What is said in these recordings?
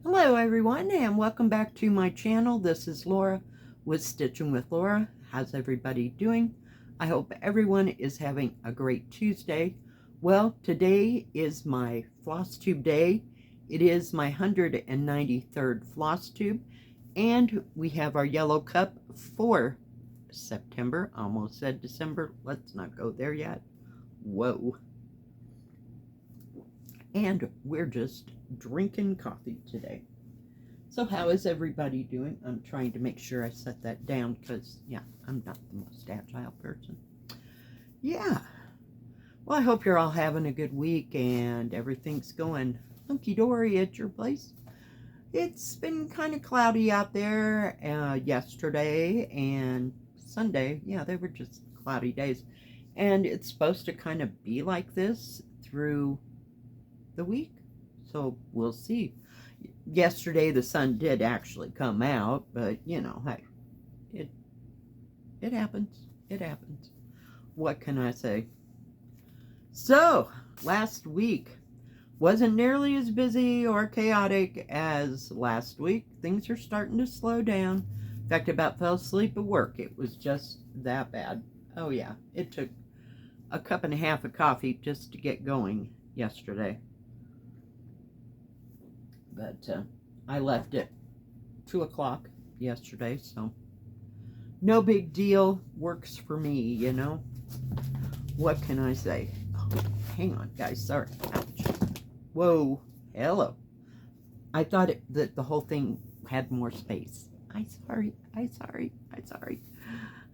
Hello everyone and welcome back to my channel. This is Laura with Stitching with Laura. How's everybody doing? I hope everyone is having a great Tuesday. Well, today is my Flosstube day. It is my 193rd Flosstube and we have our yellow cup for September. Almost said December. Let's not go there yet. Whoa. And we're just drinking coffee today. So how is everybody doing? I'm trying to make sure I set that down because, yeah, I'm not the most agile person. Yeah. Well, I hope you're all having a good week and everything's going hunky-dory at your place. It's been kind of cloudy out there yesterday and Sunday. Yeah, they were just cloudy days. And it's supposed to kind of be like this through the week, so we'll see. Yesterday the sun did actually come out, but you know, hey, it happens. It happens. What can I say? So last week wasn't nearly as busy or chaotic as last week. Things are starting to slow down. In fact, I about fell asleep at work. It was just that bad. Oh yeah, it took a cup and a half of coffee just to get going yesterday. But I left at 2 o'clock yesterday, so no big deal. Works for me, you know. What can I say? Oh, hang on, guys. Sorry. Ouch. Whoa. Hello. I thought that the whole thing had more space. I'm sorry.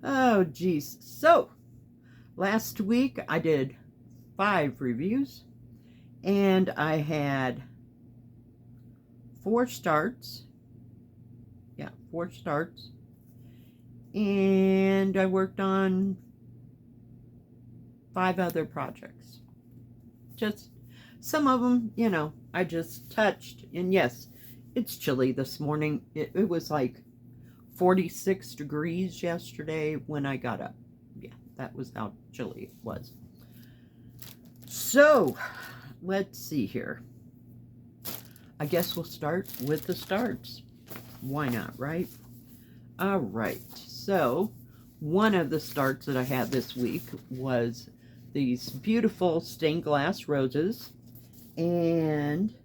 Oh, geez. So, last week I did 5 reviews, and I had 4 starts. Yeah, 4 starts. And I worked on 5 other projects. Just some of them, you know, I just touched. And yes, it's chilly this morning. It was like 46 degrees yesterday when I got up. Yeah, that was how chilly it was. So, let's see here. I guess we'll start with the starts. Why not, right? All right. So, one of the starts that I had this week was these beautiful stained glass roses. And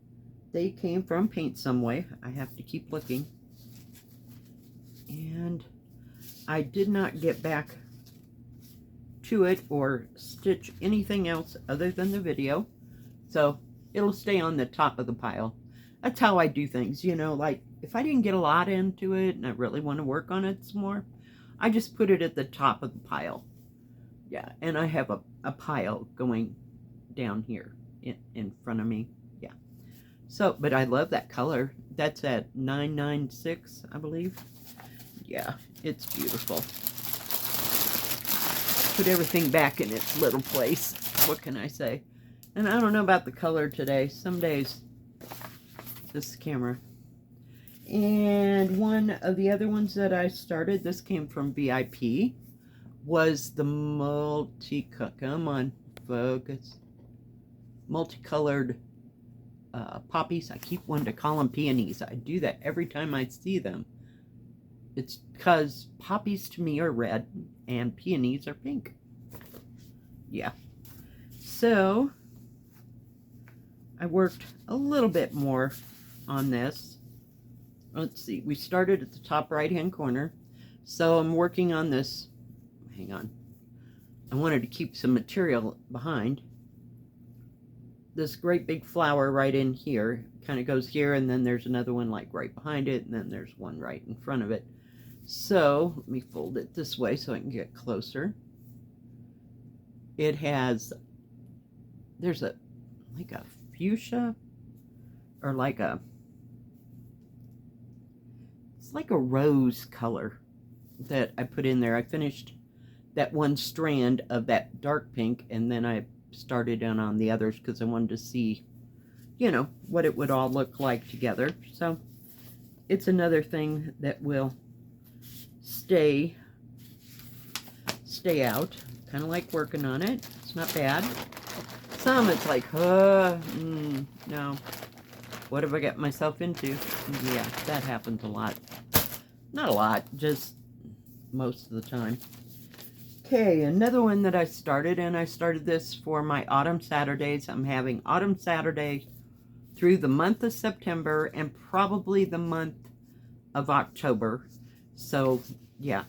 they came from Paint Some Way. I have to keep looking. And I did not get back to it or stitch anything else other than the video. So, it'll stay on the top of the pile. That's how I do things, you know, like if I didn't get a lot into it and I really want to work on it some more, I just put it at the top of the pile. Yeah, and I have a pile going down here in front of me. Yeah. So, but I love that color. That's at 996, I believe. Yeah, it's beautiful. Put everything back in its little place. What can I say? And I don't know about the color today. Some days this camera. And one of the other ones that I started, this came from VIP, was the come on, focus, multicolored poppies. I keep wanting to call them peonies. I do that every time I see them. It's because poppies to me are red and peonies are pink. Yeah. So I worked a little bit more on this. Let's see, we started at the top right hand corner, so I'm working on this. Hang on, I wanted to keep some material behind. This great big flower right in here kind of goes here, and then there's another one like right behind it, and then there's one right in front of it. So let me fold it this way so I can get closer. It has, there's a like a fuchsia or like a, it's like a rose color that I put in there. I finished that one strand of that dark pink, and then I started on the others because I wanted to see, you know, what it would all look like together. So it's another thing that will stay out. Kind of like working on it. It's not bad. Some it's like, no. What have I got myself into? Yeah, that happens a lot. Not a lot, just most of the time. Okay, another one that I started, and I started this for my Autumn Saturdays. I'm having Autumn Saturday through the month of September and probably the month of October. So, yeah.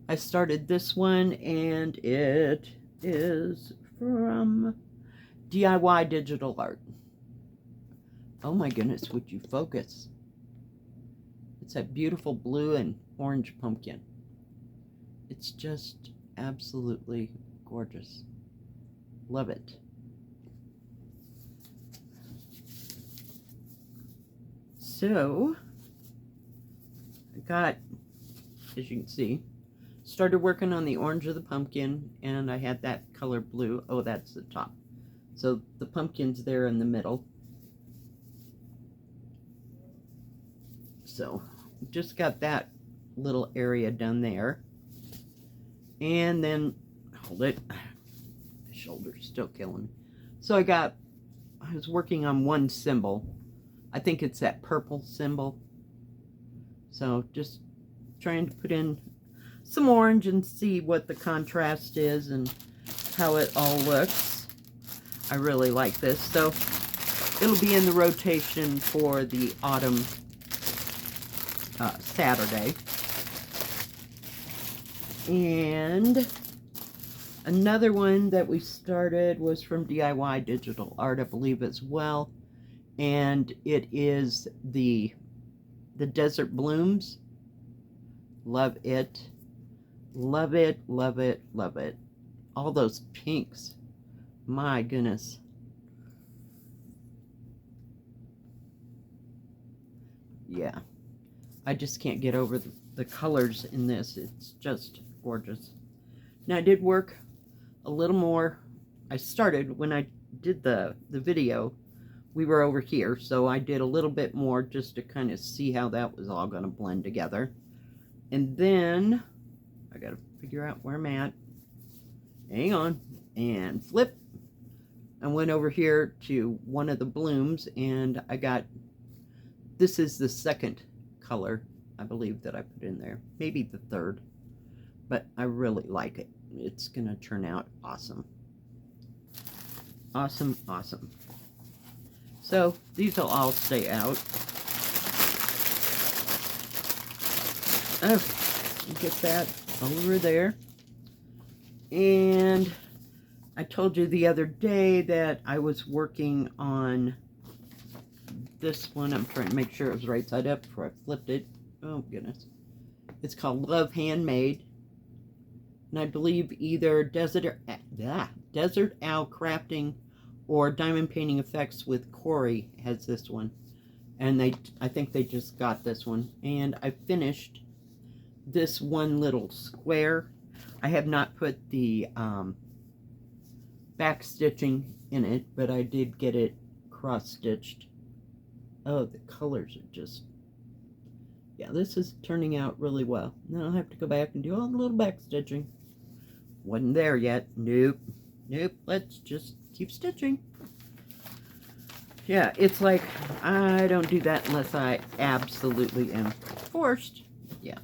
I started this one, and it is from DIY Digital Art. Oh my goodness, would you focus? It's that beautiful blue and orange pumpkin. It's just absolutely gorgeous. Love it. So, I got, as you can see, started working on the orange of the pumpkin, and I had that color blue. Oh, that's the top. So the pumpkin's there in the middle. So just got that little area done there. And then, hold it, my shoulder's still killing me. So I was working on one symbol. I think it's that purple symbol. So just trying to put in some orange and see what the contrast is and how it all looks. I really like this. So it'll be in the rotation for the autumn Saturday. And another one that we started was from DIY Digital Art, I believe, as well. And it is the Desert Blooms. Love it. Love it, love it, love it. All those pinks. My goodness. Yeah. I just can't get over the colors in this. It's just gorgeous. Now I did work a little more. I started when I did the video, we were over here, so I did a little bit more just to kind of see how that was all going to blend together. And then I got to figure out where I'm at. Hang on. And flip. I went over here to one of the blooms, and I got, this is the second color, I believe, that I put in there. Maybe the third. But I really like it. It's going to turn out awesome. Awesome, awesome. So, these will all stay out. Okay, get that over there. And I told you the other day that I was working on this one. I'm trying to make sure it was right side up before I flipped it. Oh, goodness. It's called Love Handmade. And I believe either Desert Owl Crafting or Diamond Painting Effects with Corey has this one. And I think they just got this one. And I finished this one little square. I have not put the back stitching in it, but I did get it cross-stitched. Oh, the colors are just, yeah, this is turning out really well. Now I'll have to go back and do all the little back stitching. Wasn't there yet. Nope. Nope. Let's just keep stitching. Yeah, it's like, I don't do that unless I absolutely am forced. Yeah.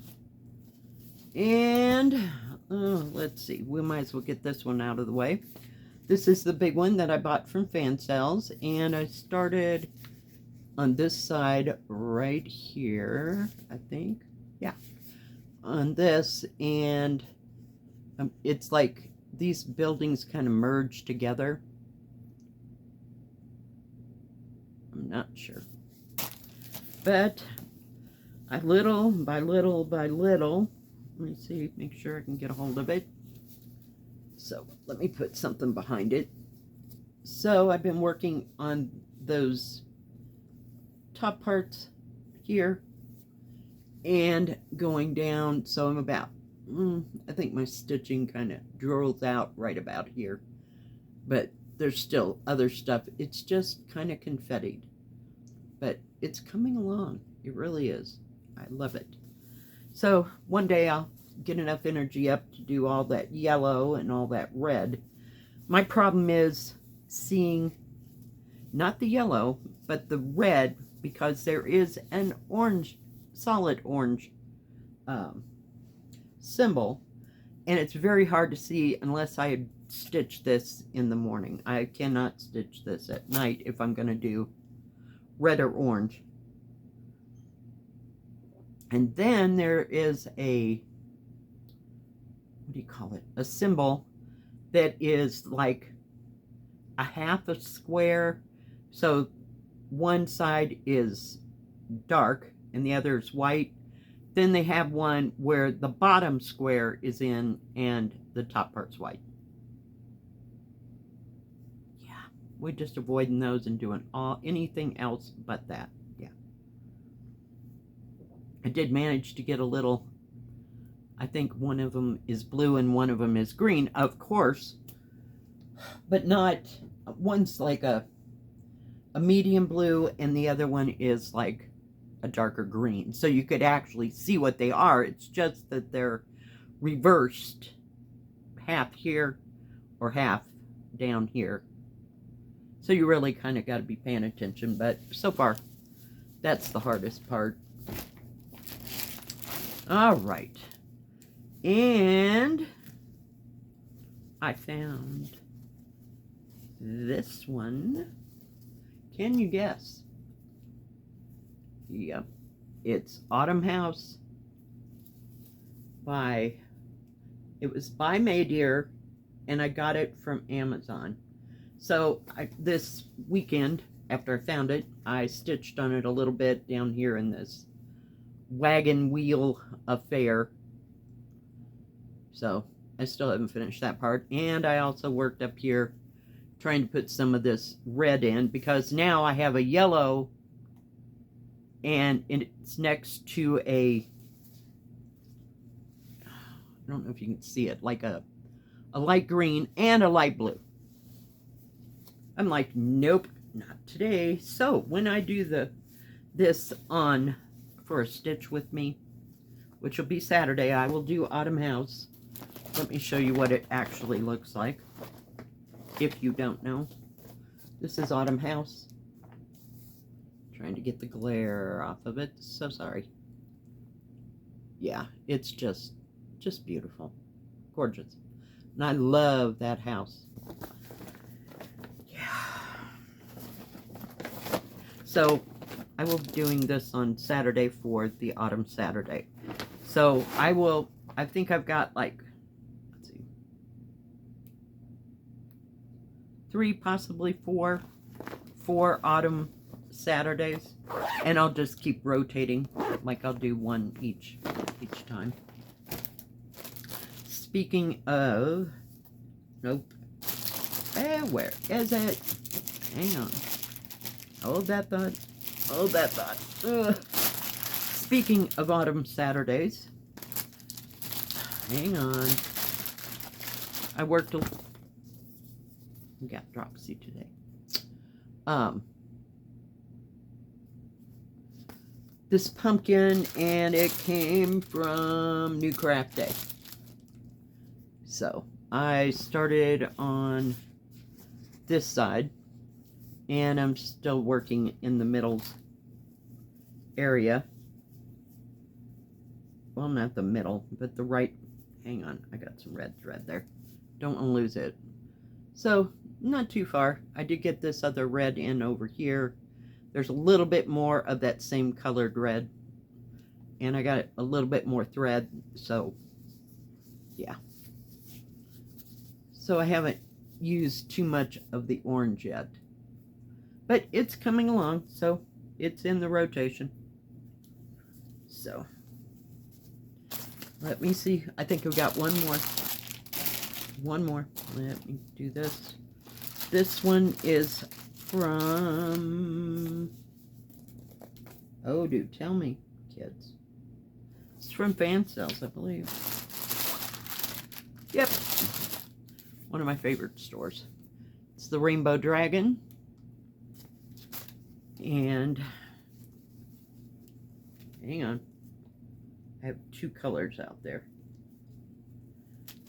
And, let's see. We might as well get this one out of the way. This is the big one that I bought from Fan Sales. And I started on this side right here, I think. Yeah. On this, and it's like these buildings kind of merge together. I'm not sure. But little by little by little, let me see, make sure I can get a hold of it. So let me put something behind it. So I've been working on those top parts here and going down. So I'm about, I think my stitching kind of drills out right about here. But there's still other stuff. It's just kind of confettied. But it's coming along. It really is. I love it. So one day I'll get enough energy up to do all that yellow and all that red. My problem is seeing not the yellow, but the red, because there is an orange, solid orange symbol, and it's very hard to see unless I stitch this in the morning. I cannot stitch this at night if I'm going to do red or orange. And then there is a, what do you call it? A symbol that is like a half a square. So one side is dark and the other is white. Then they have one where the bottom square is in and the top part's white. Yeah, we're just avoiding those and doing anything else but that. Yeah. I did manage to get a little, I think one of them is blue and one of them is green, of course, but not, one's like a medium blue and the other one is like a darker green. So you could actually see what they are. It's just that they're reversed, half here or half down here. So you really kind of got to be paying attention, but so far that's the hardest part. All right. And I found this one. Can you guess? Yep. It's Autumn House it was by Maydeer, and I got it from Amazon. So this weekend, after I found it, I stitched on it a little bit down here in this wagon wheel affair. So I still haven't finished that part. And I also worked up here trying to put some of this red in, because now I have a yellow and it's next to a, I don't know if you can see it, like a light green and a light blue. I'm like, nope, not today. So when I do this on for a stitch with me, which will be Saturday, I will do Autumn House. Let me show you what it actually looks like, if you don't know. This is Autumn House. Trying to get the glare off of it. So sorry. Yeah, it's just beautiful. Gorgeous. And I love that house. Yeah. So I will be doing this on Saturday for the Autumn Saturday. So I think I've got like, let's see, 3, possibly 4 Autumn Saturdays, and I'll just keep rotating, like I'll do one each time. Speaking of, nope, where is it? Hang on, hold that thought, Ugh. Speaking of Autumn Saturdays, hang on, I worked got dropsy today. This pumpkin, and it came from New Craft Day. So I started on this side, and I'm still working in the middle area. Well, not the middle, but the right. Hang on, I got some red thread there. Don't want to lose it. So not too far. I did get this other red in over here. There's a little bit more of that same colored red, and I got a little bit more thread, so yeah. So I haven't used too much of the orange yet, but it's coming along, so it's in the rotation. So let me see. I think we've got one more. Let me do this. This one is from, oh, do tell me, kids. It's from Fan Sales, I believe. Yep. One of my favorite stores. It's the Rainbow Dragon. And, hang on. I have 2 colors out there.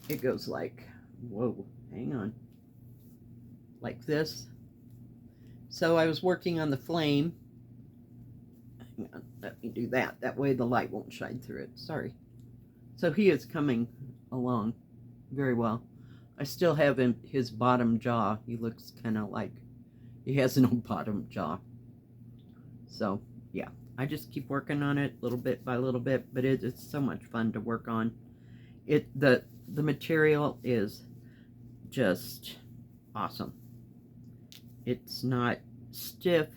It goes like, whoa, hang on. Like this. So I was working on the flame. Hang on, let me do that. That way the light won't shine through it. Sorry. So he is coming along very well. I still have his bottom jaw. He looks kind of like he has no bottom jaw. So, yeah. I just keep working on it little bit by little bit, but it's so much fun to work on. The material is just awesome. It's not stiff,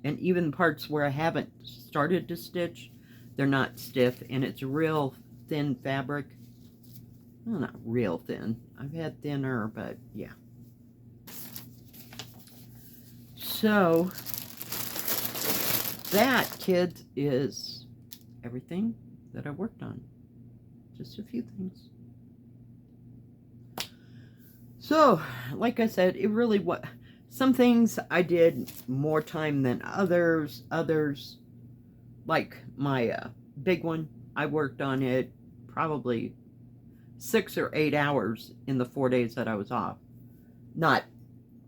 and even parts where I haven't started to stitch, they're not stiff, and it's real thin fabric. Well, not real thin. I've had thinner, but yeah. So that, kids, is everything that I worked on. Just a few things. So, like I said, it really was. Some things I did more time than others. Others, like my big one, I worked on it probably 6 or 8 hours in the 4 days that I was off. Not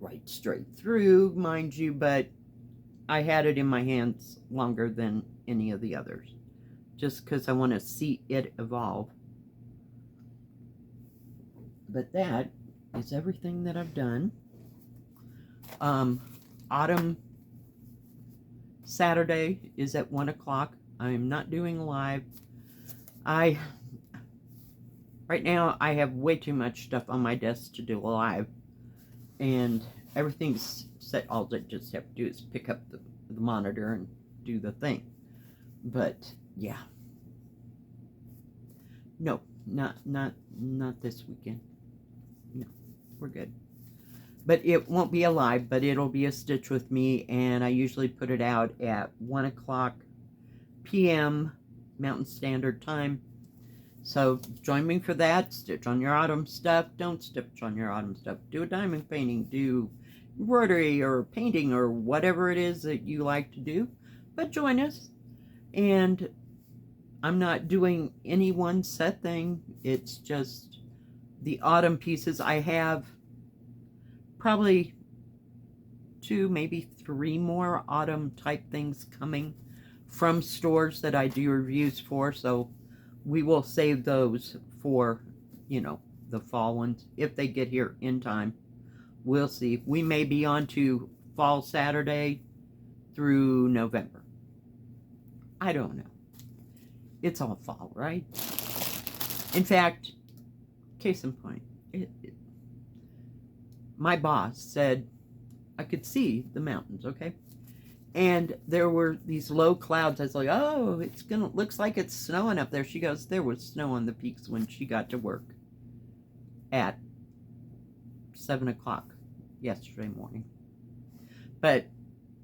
right straight through, mind you, but I had it in my hands longer than any of the others, just because I want to see it evolve. But that is everything that I've done. Autumn Saturday is at 1 o'clock. I'm not doing live. Right now I have way too much stuff on my desk to do a live, and everything's set. All I just have to do is pick up the monitor and do the thing. But yeah, no, not this weekend. No, we're good. But it won't be a live, but it'll be a Stitch with Me, and I usually put it out at 1 o'clock p.m. Mountain Standard Time. So join me for that. Stitch on your autumn stuff. Don't stitch on your autumn stuff. Do a diamond painting. Do embroidery or painting or whatever it is that you like to do. But join us. And I'm not doing any one set thing. It's just the autumn pieces. I have probably 2, maybe 3 more autumn type things coming from stores that I do reviews for. So we will save those for, you know, the fall ones if they get here in time. We'll see. We may be on to Fall Saturday through November. I don't know. It's all fall, right? In fact, case in point, my boss said I could see the mountains, okay? And there were these low clouds. I was like, oh, looks like it's snowing up there. She goes, there was snow on the peaks when she got to work at 7 o'clock yesterday morning. But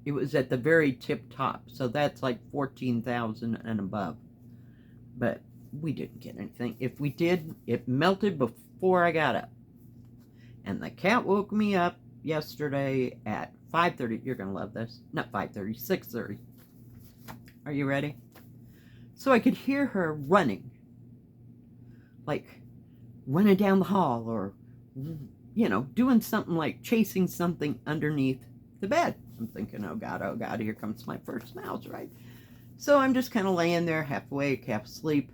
it was at the very tip top. So that's like 14,000 and above. But we didn't get anything. If we did, it melted before I got up. And the cat woke me up yesterday at 5:30. You're going to love this. Not 5:30, 6:30. Are you ready? So I could hear her running. Like running down the hall, or, you know, doing something like chasing something underneath the bed. I'm thinking, oh God, here comes my first mouse, right? So I'm just kind of laying there, half awake, half asleep.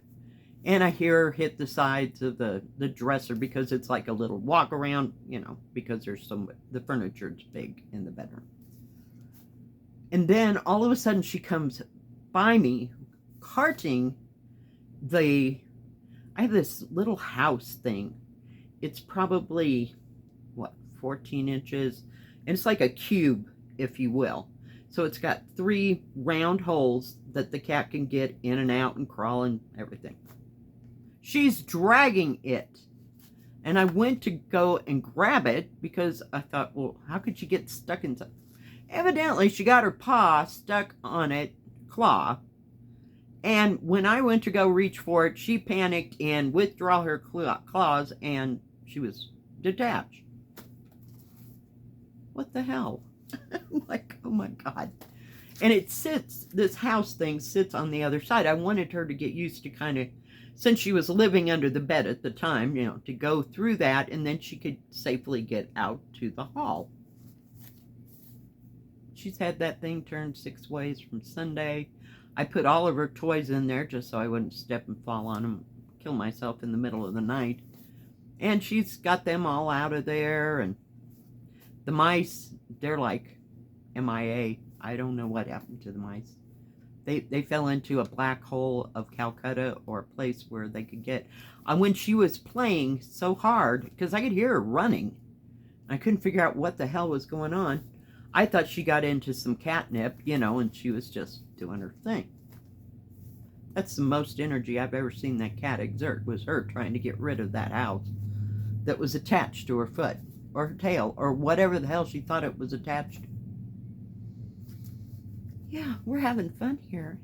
And I hear her hit the sides of the dresser, because it's like a little walk around, you know, because the furniture's big in the bedroom. And then all of a sudden she comes by me carting I have this little house thing. It's probably, 14 inches? And it's like a cube, if you will. So it's got 3 round holes that the cat can get in and out and crawl and everything. She's dragging it. And I went to go and grab it because I thought, well, how could she get stuck inside? Evidently, she got her paw stuck on it, claw. And when I went to go reach for it, she panicked and withdrew her claws, and she was detached. What the hell? I'm like, oh my God. And this house thing sits on the other side. I wanted her to get used to kind of, since she was living under the bed at the time, you know, to go through that, and then she could safely get out to the hall. she's had that thing turned 6 ways from Sunday. I put all of her toys in there just so I wouldn't step and fall on them, kill myself in the middle of the night. And she's got them all out of there. And the mice, they're like MIA. I don't know what happened to the mice. They fell into a black hole of Calcutta, or a place where they could get. When she was playing so hard, because I could hear her running, I couldn't figure out what the hell was going on. I thought she got into some catnip, you know, and she was just doing her thing. That's the most energy I've ever seen that cat exert, was her trying to get rid of that house that was attached to her foot, or her tail, or whatever the hell she thought it was attached to. Yeah, we're having fun here.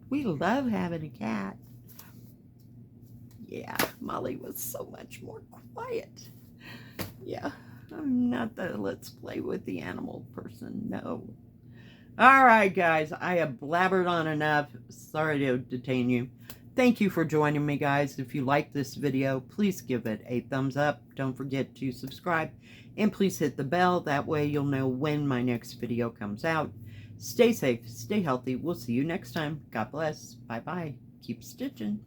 We love having a cat. Yeah, Molly was so much more quiet. Yeah, I'm not the let's play with the animal person, no. All right, guys, I have blabbered on enough. Sorry to detain you. Thank you for joining me, guys. If you like this video, please give it a thumbs up. Don't forget to subscribe, and please hit the bell. That way you'll know when my next video comes out. Stay safe, stay healthy. We'll see you next time. God bless. Bye-bye. Keep stitching.